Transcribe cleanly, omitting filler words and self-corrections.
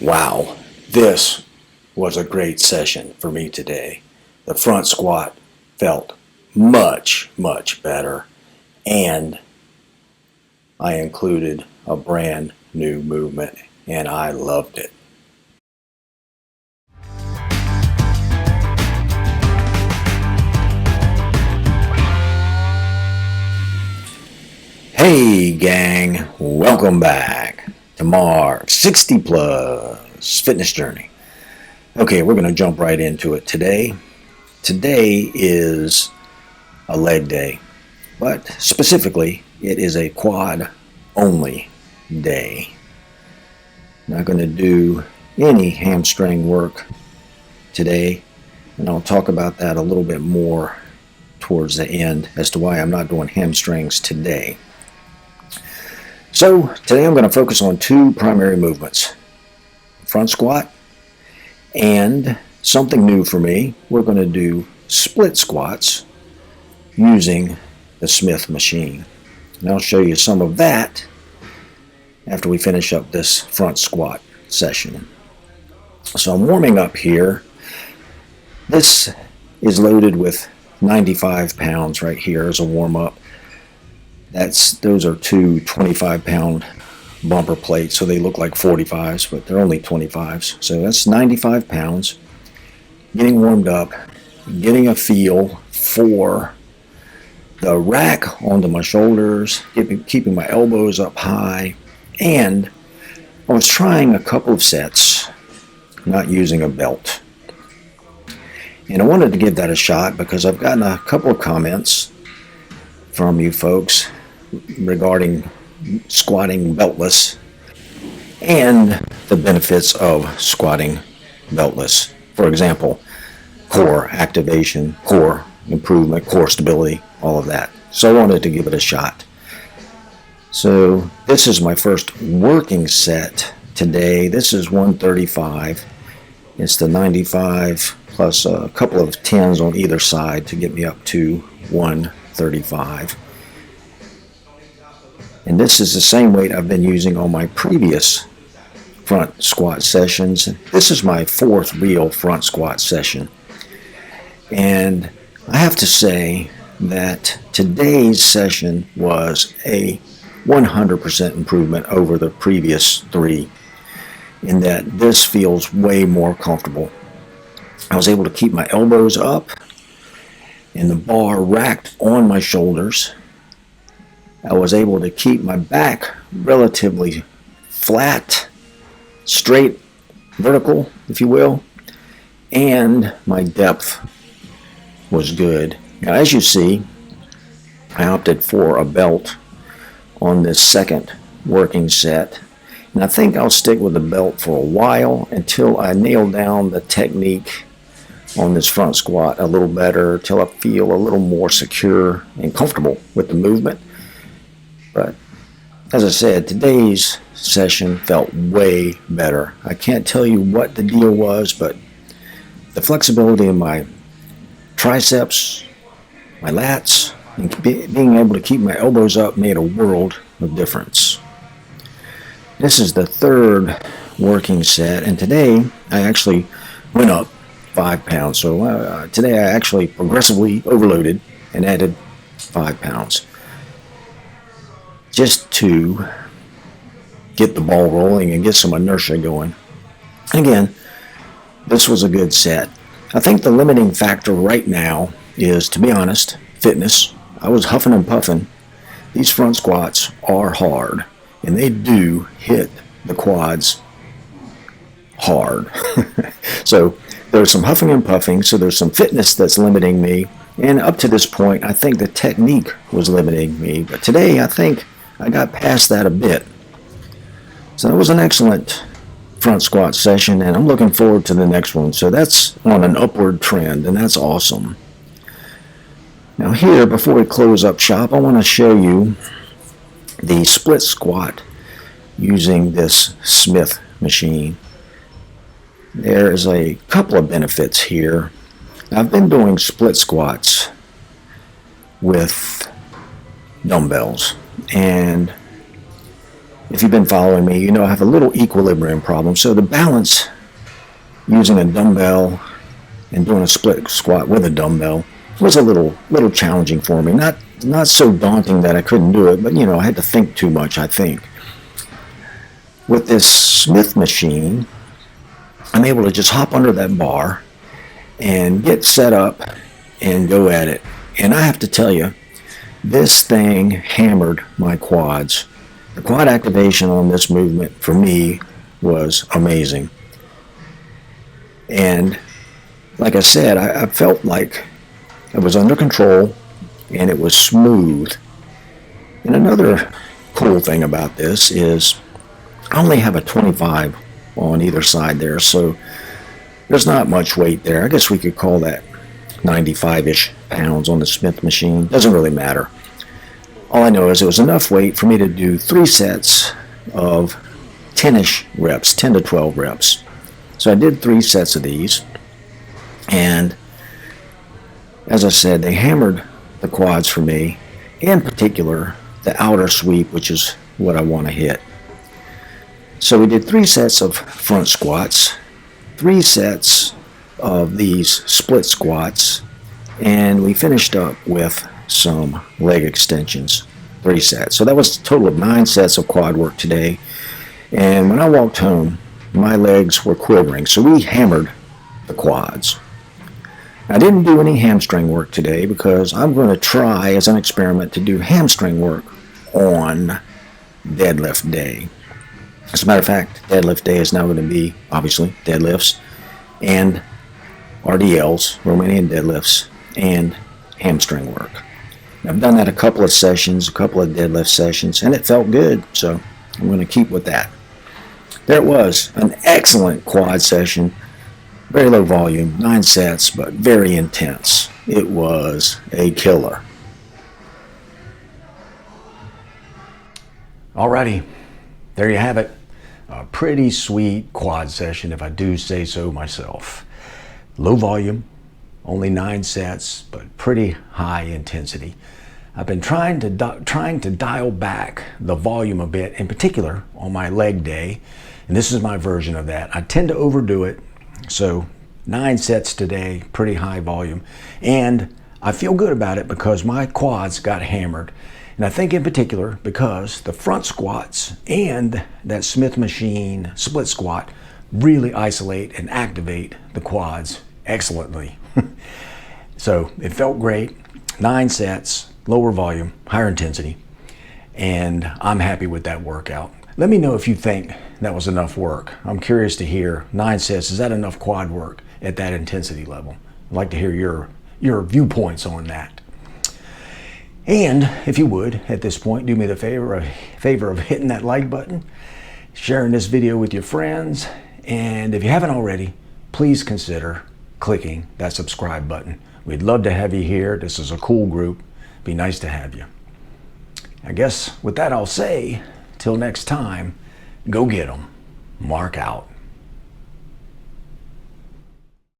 Wow, this was a great session for me today. The front squat felt much, much better, and I included a brand new movement, and I loved it. Hey gang, welcome back to Mark's 60 Plus Fitness Journey. Okay, we're going to jump right into it today. Today is a leg day, but specifically it is a quad only day. Not going to do any hamstring work today, and I'll talk about that a little bit more towards the end as to why I'm not doing hamstrings today. So today I'm going to focus on two primary movements, front squat and something new for me. We're going to do split squats using the Smith machine. And I'll show you some of that after we finish up this front squat session. So I'm warming up here. This is loaded with 95 pounds right here as a warm up. Those are two 25-pound bumper plates, so they look like 45s, but they're only 25s. So that's 95 pounds. Getting warmed up, getting a feel for the rack onto my shoulders, keeping my elbows up high, and I was trying a couple of sets, not using a belt. And I wanted to give that a shot because I've gotten a couple of comments from you folks regarding squatting beltless and the benefits of squatting beltless. For example, core activation, core improvement, core stability, all of that. So I wanted to give it a shot. So this is my first working set today. This is 135. It's the 95 plus a couple of 10s on either side to get me up to 135. And this is the same weight I've been using on my previous front squat sessions. This is my fourth real front squat session. And I have to say that today's session was a 100% improvement over the previous three, in that this feels way more comfortable. I was able to keep my elbows up and the bar racked on my shoulders. I was able to keep my back relatively flat, straight, vertical, if you will, and my depth was good. Now, as you see, I opted for a belt on this second working set, and I think I'll stick with the belt for a while until I nail down the technique on this front squat a little better, till I feel a little more secure and comfortable with the movement. But as I said, today's session felt way better. I can't tell you what the deal was, but the flexibility in my triceps, my lats, and being able to keep my elbows up made a world of difference. This is the third working set, and today I actually went up 5 pounds. So today I actually progressively overloaded and added 5 pounds. Just to get the ball rolling and get some inertia going. Again, this was a good set. I think the limiting factor right now is, to be honest, fitness. I was huffing and puffing. These front squats are hard, and they do hit the quads hard. So there's some huffing and puffing, so there's some fitness that's limiting me. And up to this point, I think the technique was limiting me. But today, I think I got past that a bit. So that was an excellent front squat session, and I'm looking forward to the next one. So that's on an upward trend, and that's awesome. Now here, before we close up shop, I want to show you the split squat using this Smith machine. There's a couple of benefits here. I've been doing split squats with dumbbells, and if you've been following me, you know I have a little equilibrium problem. So the balance using a dumbbell and doing a split squat with a dumbbell was a little challenging for me. Not so daunting that I couldn't do it, but you know, I had to think too much, I think. With this Smith machine, I'm able to just hop under that bar and get set up and go at it. And I have to tell you, this thing hammered my quads. The quad activation on this movement for me was amazing. And like I said, I felt like it was under control and it was smooth. And another cool thing about this is I only have a 25 on either side there, so there's not much weight there. I guess we could call that 95-ish pounds on the Smith machine. Doesn't really matter. All I know is it was enough weight for me to do 3 sets of 10-ish reps, 10 to 12 reps. So I did 3 sets of these, and as I said, they hammered the quads for me, in particular the outer sweep, which is what I want to hit. So we did 3 sets of front squats, 3 sets of these split squats, and we finished up with some leg extensions, 3 sets. So that was a total of 9 sets of quad work today. And when I walked home, my legs were quivering, so we hammered the quads. I didn't do any hamstring work today because I'm going to try as an experiment to do hamstring work on deadlift day. As a matter of fact, deadlift day is now going to be, obviously, deadlifts and RDLs, Romanian deadlifts, and hamstring work. I've done that a couple of sessions, a couple of deadlift sessions, and it felt good, so I'm going to keep with that. There it was, an excellent quad session, very low volume, 9 sets, but very intense. It was a killer. Alrighty, there you have it. A pretty sweet quad session, if I do say so myself. Low volume, only 9 sets, but pretty high intensity. I've been trying to dial back the volume a bit, in particular on my leg day, and this is my version of that. I tend to overdo it, so 9 sets today, pretty high volume, and I feel good about it because my quads got hammered. And I think in particular because the front squats and that Smith machine split squat really isolate and activate the quads excellently. So it felt great. 9 sets, lower volume, higher intensity, and I'm happy with that workout. Let me know if you think that was enough work. I'm curious to hear 9 sets, is that enough quad work at that intensity level? I'd like to hear your viewpoints on that. And if you would, at this point, do me the favor of hitting that like button, sharing this video with your friends, and if you haven't already, please consider clicking that subscribe button. We'd love to have you here. This is a cool group. Be nice to have you. I guess with that I'll say, till next time, go get 'em. Mark out.